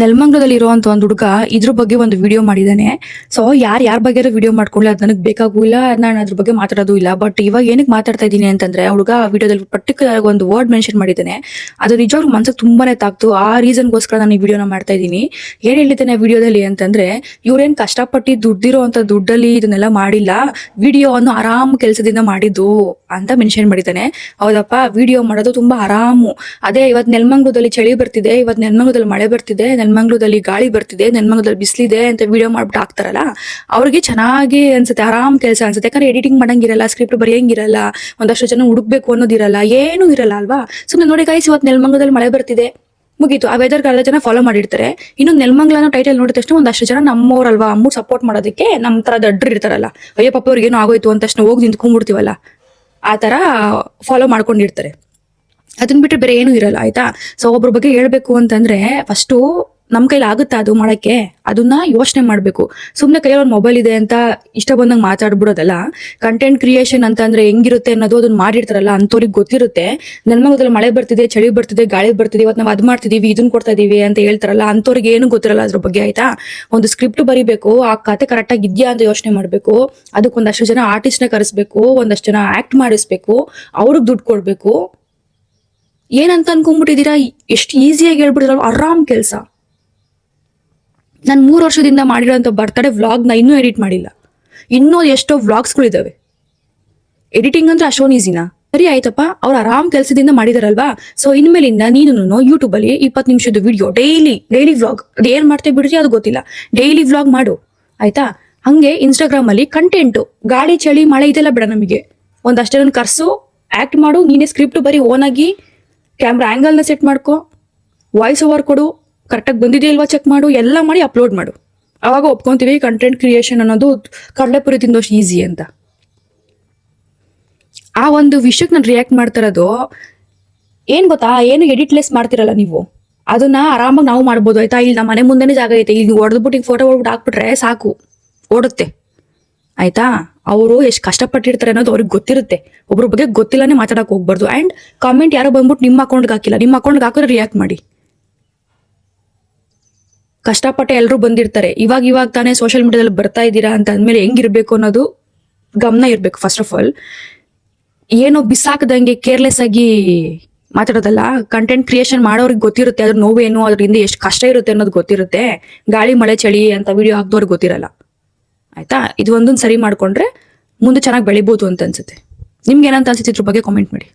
ನೆಲಮಂಗಲದಲ್ಲಿ ಇರುವಂತ ಒಂದು ಹುಡುಗ ಇದ್ರ ಬಗ್ಗೆ ಒಂದು ವಿಡಿಯೋ ಮಾಡಿದಾನೆ. ಸೊ ಯಾರ ಬಗ್ಗೆ ವಿಡಿಯೋ ಮಾಡ್ಕೊಳ್ಳಿ, ಅದು ನನಗೆ ಬೇಕಾಗೂ ಇಲ್ಲ, ನಾನು ಅದ್ರ ಬಗ್ಗೆ ಮಾತಾಡೋದು ಇಲ್ಲ. ಬಟ್ ಇವಾಗ ಏನಕ್ಕೆ ಮಾತಾಡ್ತಾ ಇದ್ದೀನಿ ಅಂತಂದ್ರೆ, ಹುಡುಗ ವಿಡಿಯೋದಲ್ಲಿ ಪರ್ಟಿಕ್ಯುಲರ್ ಒಂದು ವರ್ಡ್ ಮೆನ್ಷನ್ ಮಾಡಿದ್ದಾನೆ. ಅದು ನಿಜವಾಗ್ಲೂ ಮನ್ಸಿಗೆ ತುಂಬಾನೇ ತಾಕ್ತು. ಆ ರೀಸನ್ಗೋಸ್ಕರ ನಾನು ಈ ವಿಡಿಯೋನ ಮಾಡ್ತಾ ಇದ್ದೀನಿ. ಏನ್ ಹೇಳಿದ್ದೇನೆ ವಿಡಿಯೋದಲ್ಲಿ ಅಂತಂದ್ರೆ, ಇವ್ರೇನ್ ಕಷ್ಟಪಟ್ಟು ದುಡ್ಡಿರೋ ಅಂತ ದುಡ್ಡಲ್ಲಿ ಇದನ್ನೆಲ್ಲ ಮಾಡಿಲ್ಲ, ವಿಡಿಯೋವನ್ನು ಆರಾಮ್ ಕೆಲಸದಿಂದ ಮಾಡಿದ್ದು ಅಂತ ಮೆನ್ಷನ್ ಮಾಡಿದ್ದಾನೆ. ಹೌದಪ್ಪ, ವಿಡಿಯೋ ಮಾಡೋದು ತುಂಬಾ ಆರಾಮು. ಅದೇ ಇವತ್ತು ನೆಲಮಂಗಲದಲ್ಲಿ ಚಳಿ ಬರ್ತಿದೆ, ಇವತ್ತು ನೆಲಮಂಗಲದಲ್ಲಿ ಮಳೆ ಬರ್ತಿದೆ, ನೆಲಮಂಗಲದಲ್ಲಿ ಗಾಳಿ ಬರ್ತಿದೆ, ನೆಲಮಂಗಲದಲ್ಲಿ ಬಿಸಿಲಿದೆ ಅಂತ ವಿಡಿಯೋ ಮಾಡ್ಬಿಟ್ಟು ಹಾಕ್ತಾರಲ್ಲ, ಅವ್ರಿಗೆ ಚೆನ್ನಾಗಿ ಅನ್ಸುತ್ತೆ, ಆರಾಮ್ ಕೆಲಸ ಅನ್ಸುತ್ತೆ. ಯಾಕಂದ್ರೆ ಎಡಿಟಿಂಗ್ ಮಾಡಂಗಿರಲ್ಲ, ಸ್ಕ್ರಿಪ್ಟ್ ಬರೆಯಂಗಿರಲ್ಲ, ಒಂದಷ್ಟು ಜನ ಹುಡುಕ್ಬೇಕು ಅನ್ನೋದಿರಲ್ಲ, ಏನೂ ಇರಲ್ಲ ಅಲ್ವಾ. ಸುಮ್ಮನೆ ನೋಡಿ ಗೈಸ್, ಇವತ್ತು ನೆಲಮಂಗಲದಲ್ಲಿ ಮಳೆ ಬರ್ತಿದೆ, ಮುಗೀತು. ಆ ವೆದರ್ ಅರ್ಧ ಜನ ಫಾಲೋ ಮಾಡಿರ್ತಾರೆ. ಇನ್ನು ನೆಲಮಂಗಲ ಅನ್ನೋ ಟೈಟಲ್ ನೋಡಿದ ತಕ್ಷಣ ಒಂದಷ್ಟು ಜನ ನಮ್ಮವ್ರಲ್ವಾ, ಅಮ್ಮೂರ್ ಸಪೋರ್ಟ್ ಮಾಡೋದಕ್ಕೆ ನಮ್ಮ ತರ ದಡ್ರು ಇರ್ತಾರಲ್ಲ, ಅಯ್ಯೋ ಪಾಪ ಅವ್ರಿಗೆ ಏನೋ ಆಗೋಯ್ತು ಅಂತ ತಕ್ಷಣ ಹೋಗಿ ನಿಂತ್ಕೊಂಡ್ಬಿಡ್ತೀವಲ್ಲ, ಆ ತರ ಫಾಲೋ ಮಾಡ್ಕೊಂಡಿರ್ತಾರೆ. ಅದನ್ನ ಬಿಟ್ಟರೆ ಬೇರೆ ಏನೂ ಇರಲ್ಲ, ಆಯ್ತಾ. ಸೊ ಒಬ್ರ ಬಗ್ಗೆ ಹೇಳ್ಬೇಕು ಅಂತಂದ್ರೆ ಫಸ್ಟು ನಮ್ ಕೈಲಿ ಆಗುತ್ತಾ ಅದು ಮಾಡಕ್ಕೆ, ಅದನ್ನ ಯೋಚನೆ ಮಾಡ್ಬೇಕು. ಸುಮ್ನೆ ಕೈಯಲ್ಲಿ ಒಂದು ಮೊಬೈಲ್ ಇದೆ ಅಂತ ಇಷ್ಟ ಬಂದಂಗೆ ಮಾತಾಡ್ಬಿಡೋದಲ್ಲ. ಕಂಟೆಂಟ್ ಕ್ರಿಯೇಷನ್ ಅಂತ ಅಂದ್ರೆ ಹೆಂಗಿರುತ್ತೆ ಅನ್ನೋದು ಅದನ್ನ ಮಾಡಿರ್ತಾರಲ್ಲ, ಅಂತವ್ರಿಗೆ ಗೊತ್ತಿರುತ್ತೆ. ನೆಲಮಂಗಲದಲ್ಲಿ ಮಳೆ ಬರ್ತಿದೆ, ಚಳಿ ಬರ್ತಿದೆ, ಗಾಳಿ ಬರ್ತಿದೆ, ಇವತ್ತು ನಾವು ಅದ್ ಮಾಡ್ತಿದೀವಿ, ಇದನ್ನ ಕೊಡ್ತಾ ಇದೀವಿ ಅಂತ ಹೇಳ್ತಾರಲ್ಲ, ಅಂತವ್ರಿಗೆ ಏನು ಗೊತ್ತಿರಲ್ಲ ಅದ್ರ ಬಗ್ಗೆ, ಆಯ್ತಾ. ಒಂದು ಸ್ಕ್ರಿಪ್ಟ್ ಬರಿಬೇಕು, ಆ ಕತೆ ಕರೆಕ್ಟ್ ಆಗಿ ಇದ್ಯಾ ಅಂತ ಯೋಚನೆ ಮಾಡ್ಬೇಕು. ಅದಕ್ಕೊಂದಷ್ಟು ಜನ ಆರ್ಟಿಸ್ಟ್ ನ ಕರೆಸ್ಬೇಕು, ಒಂದಷ್ಟು ಜನ ಆಕ್ಟ್ ಮಾಡಿಸ್ಬೇಕು, ಅವ್ರಿಗೆ ದುಡ್ಡು ಕೊಡ್ಬೇಕು. ಏನಂತ ಅನ್ಕೊಂಡ್ಬಿಟ್ಟಿದೀರಾ, ಎಷ್ಟು ಈಸಿಯಾಗಿ ಹೇಳ್ಬಿಟ್ಟಿರಲ್ಲ, ಆರಾಮ್ ಕೆಲಸ. ನಾನು 3 ವರ್ಷದಿಂದ ಮಾಡಿರೋಂಥ ಬರ್ತಡೇ ವ್ಲಾಗ್ನ ಇನ್ನೂ ಎಡಿಟ್ ಮಾಡಿಲ್ಲ. ಇನ್ನೂ ಎಷ್ಟೋ ವ್ಲಾಗ್ಸ್ಗಳಿದಾವೆ. ಎಡಿಟಿಂಗ್ ಅಂದ್ರೆ ಅಷ್ಟೊಂದು ಈಸಿನಾ? ಸರಿ ಆಯ್ತಪ್ಪ, ಅವ್ರು ಆರಾಮ್ ಕೆಲಸದಿಂದ ಮಾಡಿದಾರಲ್ವಾ. ಸೊ ಇನ್ಮೇಲಿಂದ ನೀನು ಯೂಟ್ಯೂಬಲ್ಲಿ 20 ನಿಮಿಷದ ವಿಡಿಯೋ ಡೈಲಿ ವ್ಲಾಗ್, ಅದು ಏನ್ ಮಾಡ್ತೇ ಬಿಡ್ರಿ ಅದು ಗೊತ್ತಿಲ್ಲ, ಡೈಲಿ ವ್ಲಾಗ್ ಮಾಡು, ಆಯ್ತಾ. ಹಂಗೆ ಇನ್ಸ್ಟಾಗ್ರಾಮ್ ಅಲ್ಲಿ ಕಂಟೆಂಟು, ಗಾಳಿ ಚಳಿ ಮಳೆ ಇದೆಲ್ಲ ಬೇಡ ನಮಗೆ. ಒಂದಷ್ಟೇ ಕರ್ಸು, ಆಕ್ಟ್ ಮಾಡು, ನೀನೇ ಸ್ಕ್ರಿಪ್ಟ್ ಬರೀ ಓನ್ ಆಗಿ, ಕ್ಯಾಮ್ರಾ ಆಂಗಲ್ನ ಸೆಟ್ ಮಾಡ್ಕೊ, ವಾಯ್ಸ್ ಓವರ್ ಕೊಡು, ಕರೆಕ್ಟಾಗಿ ಬಂದಿದೆಯಾ ಇಲ್ವಾ ಚೆಕ್ ಮಾಡು, ಎಲ್ಲ ಮಾಡಿ ಅಪ್ಲೋಡ್ ಮಾಡು. ಅವಾಗ ಒಪ್ಕೊಂತೀವಿ ಕಂಟೆಂಟ್ ಕ್ರಿಯೇಷನ್ ಅನ್ನೋದು ಕಡಲೆಪುರಿ ತಿಂದಷ್ಟು ಈಸಿ ಅಂತ. ಆ ಒಂದು ವಿಷಯಕ್ಕೆ ನಾನು ರಿಯಾಕ್ಟ್ ಮಾಡ್ತಿರೋದು ಏನ್ ಗೊತ್ತಾ, ಏನು ಎಡಿಟ್ಲೆಸ್ ಮಾಡ್ತಿರಲ್ಲ ನೀವು, ಅದನ್ನ ಆರಾಮಾಗಿ ನಾವು ಮಾಡ್ಬೋದು, ಆಯ್ತಾ. ಇಲ್ಲಿ ನಮ್ಮ ಮನೆ ಮುಂದೆನೇ ಜಾಗ ಐತೆ, ಇಲ್ಲಿ ಹೊಡೆದ್ಬಿಟ್ಟು ಫೋಟೋ ಹೊಡ್ಬಿಟ್ಟು ಹಾಕ್ಬಿಟ್ರೆ ಸಾಕು, ಓಡುತ್ತೆ, ಆಯ್ತಾ. ಅವರು ಎಷ್ಟು ಕಷ್ಟಪಟ್ಟಿರ್ತಾರೆ ಅನ್ನೋದು ಅವ್ರಿಗೆ ಗೊತ್ತಿರುತ್ತೆ. ಒಬ್ರ ಬಗ್ಗೆ ಗೊತ್ತಿಲ್ಲನೇ ಮಾತಾಡಕ್ ಹೋಗ್ಬಾರ್ದು. ಅಂಡ್ ಕಾಮೆಂಟ್ ಯಾರೋ ಬಂದ್ಬಿಟ್ಟು ನಿಮ್ಮ ಅಕೌಂಟ್ಗೆ ಹಾಕಿಲ್ಲ, ನಿಮ್ಮ ಅಕೌಂಟ್ಗೆ ಹಾಕಿದ್ರೆ ರಿಯಾಕ್ಟ್ ಮಾಡಿ. ಕಷ್ಟಪಟ್ಟೆ ಎಲ್ಲರೂ ಬಂದಿರ್ತಾರೆ. ಇವಾಗ ತಾನೇ ಸೋಷಿಯಲ್ ಮೀಡಿಯಾದಲ್ಲಿ ಬರ್ತಾ ಇದ್ದೀರಾ ಅಂತ ಅಂದ್ಮೇಲೆ ಹೆಂಗಿರ್ಬೇಕು ಅನ್ನೋದು ಗಮನ ಇರ್ಬೇಕು. ಫಸ್ಟ್ ಆಫ್ ಆಲ್ ಏನೋ ಬಿಸಾಕದಂಗೆ ಕೇರ್ಲೆಸ್ ಆಗಿ ಮಾತಾಡೋದಲ್ಲ. ಕಂಟೆಂಟ್ ಕ್ರಿಯೇಷನ್ ಮಾಡೋರಿಗೆ ಗೊತ್ತಿರುತ್ತೆ ಅದ್ರ ನೋವೇನು, ಅದರಿಂದ ಎಷ್ಟು ಕಷ್ಟ ಇರುತ್ತೆ ಅನ್ನೋದು ಗೊತ್ತಿರುತ್ತೆ. ಗಾಳಿ ಮಳೆ ಚಳಿ ಅಂತ ವಿಡಿಯೋ ಹಾಕ್ದವ್ರಿಗೆ ಗೊತ್ತಿರಲ್ಲ, ಆಯ್ತಾ. ಇದು ಒಂದೊಂದು ಸರಿ ಮಾಡ್ಕೊಂಡ್ರೆ ಮುಂದೆ ಚೆನ್ನಾಗಿ ಬೆಳಿಬೋದು ಅಂತ ಅನ್ಸುತ್ತೆ. ನಿಮ್ಗೆ ಏನಂತ ಅನ್ಸುತ್ತೆ ಇದ್ರ ಬಗ್ಗೆ ಕಾಮೆಂಟ್ ಮಾಡಿ.